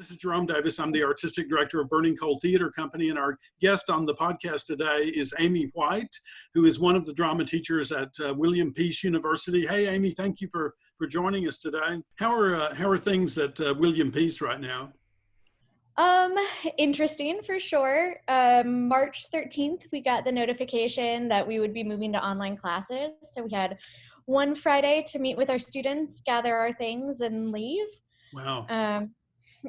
This is Jerome Davis. I'm the artistic director of Burning Coal Theater Company, and our guest on the podcast today is Amy White, who is one of the drama teachers at William Peace University. Hey, Amy, thank you for joining us today. How are things at William Peace right now? Interesting for sure. March 13th, we got the notification that we would be moving to online classes. So we had one Friday to meet with our students, gather our things, and leave. Wow.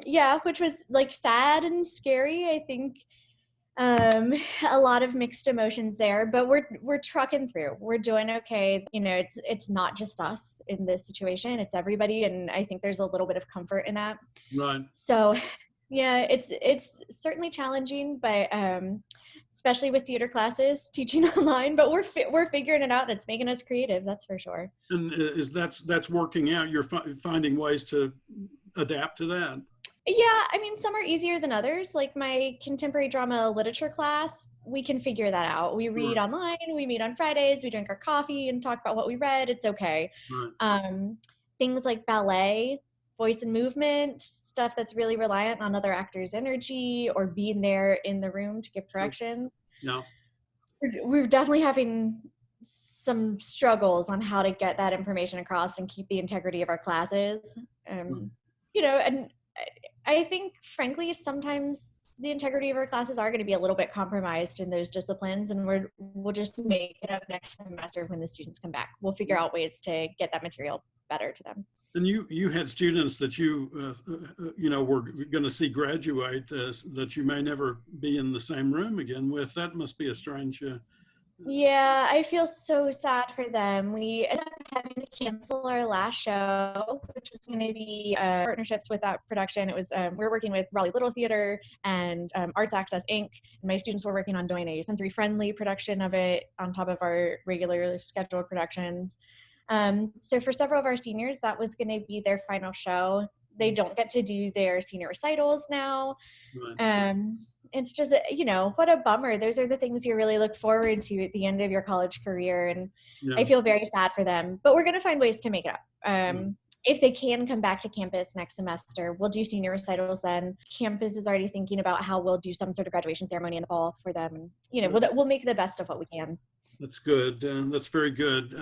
Yeah, which was like sad and scary. I think a lot of mixed emotions there, but we're trucking through. We're doing okay. You know, it's not just us in this situation, it's everybody, and I think there's a little bit of comfort in that. Right. So yeah, it's certainly challenging, but especially with theater classes, teaching online, but we're figuring it out. It's making us creative, that's for sure. And that's working out. You're finding ways to adapt to that. Yeah, I mean, some are easier than others. Like my contemporary drama literature class, we can figure that out. We read online, we meet on Fridays, we drink our coffee and talk about what we read. It's okay. Right. Things like ballet, voice and movement, stuff that's really reliant on other actors' energy or being there in the room to give correction. Yeah. We're definitely having some struggles on how to get that information across and keep the integrity of our classes. You know, and I think, frankly, sometimes the integrity of our classes are going to be a little bit compromised in those disciplines, and we'll just make it up next semester when the students come back. We'll figure out ways to get that material better to them. And you had students that you were going to see graduate that you may never be in the same room again with. That must be a strange. Yeah, I feel so sad for them. We ended up having to cancel our last show, which was going to be partnerships with that production. It was we're working with Raleigh Little Theater and Arts Access Inc. And my students were working on doing a sensory-friendly production of it on top of our regular scheduled productions. So for several of our seniors, that was going to be their final show. They don't get to do their senior recitals now. Right. It's just, you know, what a bummer. Those are the things you really look forward to at the end of your college career. And Yeah. I feel very sad for them, but we're going to find ways to make it up. If they can come back to campus next semester, we'll do senior recitals then. Campus is already thinking about how we'll do some sort of graduation ceremony in the fall for them. And, you know, we'll make the best of what we can. That's good. That's very good.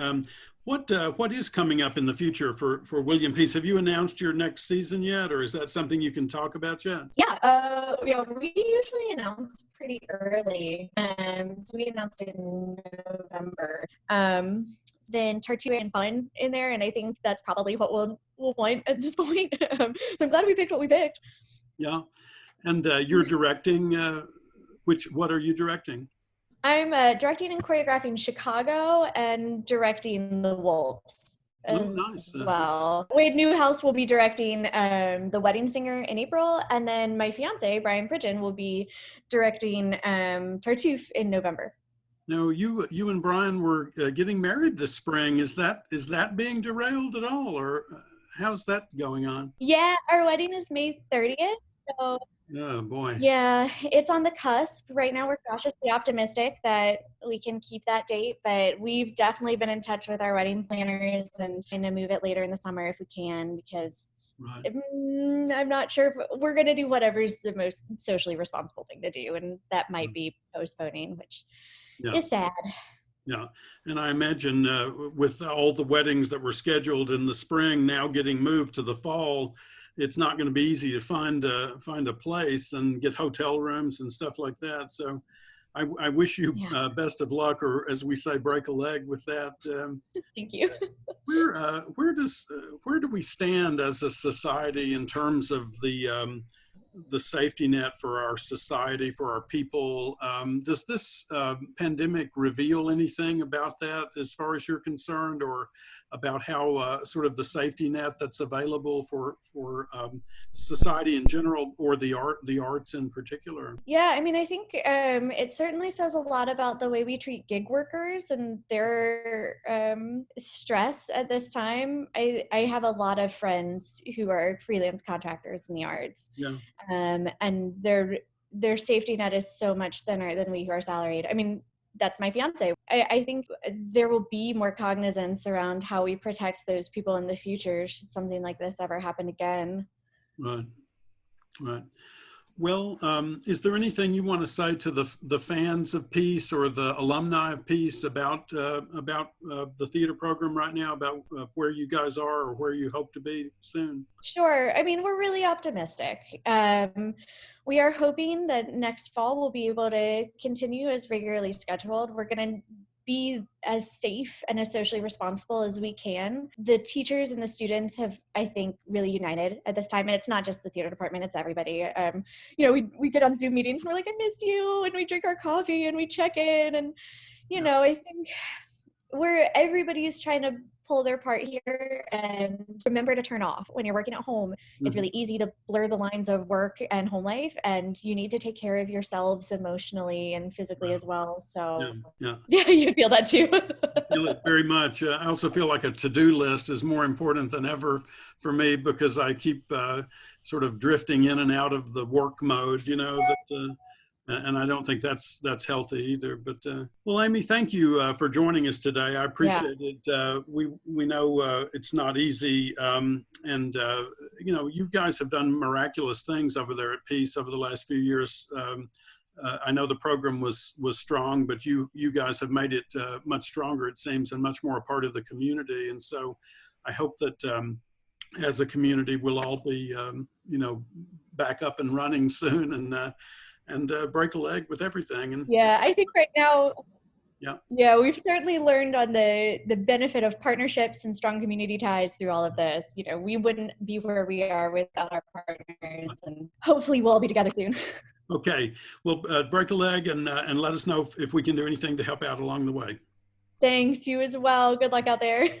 What is coming up in the future for William Peace? Have you announced your next season yet, or is that something you can talk about yet? Yeah, we usually announce pretty early. So we announced it in November. Then Tartuffe and fun in there, and I think that's probably what we'll point at this point. So I'm glad we picked what we picked. Yeah, and you're directing. What are you directing? I'm directing and choreographing Chicago and directing The Wolves as well. Wade Newhouse will be directing The Wedding Singer in April, and then my fiance, Brian Pridgeon, will be directing Tartuffe in November. No, you and Brian were getting married this spring. Is that being derailed at all, or how's that going on? Yeah, our wedding is May 30th. So oh boy. Yeah, it's on the cusp. Right now we're cautiously optimistic that we can keep that date, but we've definitely been in touch with our wedding planners and trying to move it later in the summer if we can, because I'm not sure if we're going to do whatever's the most socially responsible thing to do, and that might be postponing, which is sad. Yeah, and I imagine with all the weddings that were scheduled in the spring now getting moved to the fall, it's not going to be easy to find a place and get hotel rooms and stuff like that. So I wish you best of luck, or as we say, break a leg with that. Thank you. Where do we stand as a society in terms of the safety net for our society, for our people? Does this pandemic reveal anything about that as far as you're concerned, or about how sort of the safety net that's available for society in general, or the arts in particular? Yeah, I mean, I think it certainly says a lot about the way we treat gig workers and their stress at this time. I have a lot of friends who are freelance contractors in the arts, and their safety net is so much thinner than we who are salaried. I mean, that's my fiance. I think there will be more cognizance around how we protect those people in the future should something like this ever happen again. Right. Right. Well, is there anything you want to say to the fans of Peace or the alumni of Peace about the theater program right now, about where you guys are or where you hope to be soon? Sure. I mean, we're really optimistic. We are hoping that next fall we'll be able to continue as regularly scheduled. We're going to be as safe and as socially responsible as we can. The teachers and the students have, I think, really united at this time. And it's not just the theater department, it's everybody. We get on Zoom meetings and we're like, I miss you. And we drink our coffee and we check in. And, Yeah. I think where everybody is trying to pull their part here and remember to turn off when you're working at home. It's Mhm. really easy to blur the lines of work and home life, and you need to take care of yourselves emotionally and physically as well. Yeah. So Yeah. yeah, you feel that too. Feel it very much. I also feel like a to-do list is more important than ever for me because I keep sort of drifting in and out of the work mode, and I don't think that's healthy either. But well, Amy, thank you for joining us today. I Yeah. appreciate it. We know it's not easy, and you guys have done miraculous things over there at Peace over the last few years. I know the program was strong, but you guys have made it much stronger, it seems, and much more a part of the community. And so, I hope that as a community, we'll all be back up and running soon, and break a leg with everything. And Yeah, I think right now, yeah, yeah, we've certainly learned on the benefit of partnerships and strong community ties through all of this. We wouldn't be where we are without our partners, and hopefully we'll all be together soon. okay. Well, break a leg and let us know if we can do anything to help out along the way. Thanks, you as well. Good luck out there.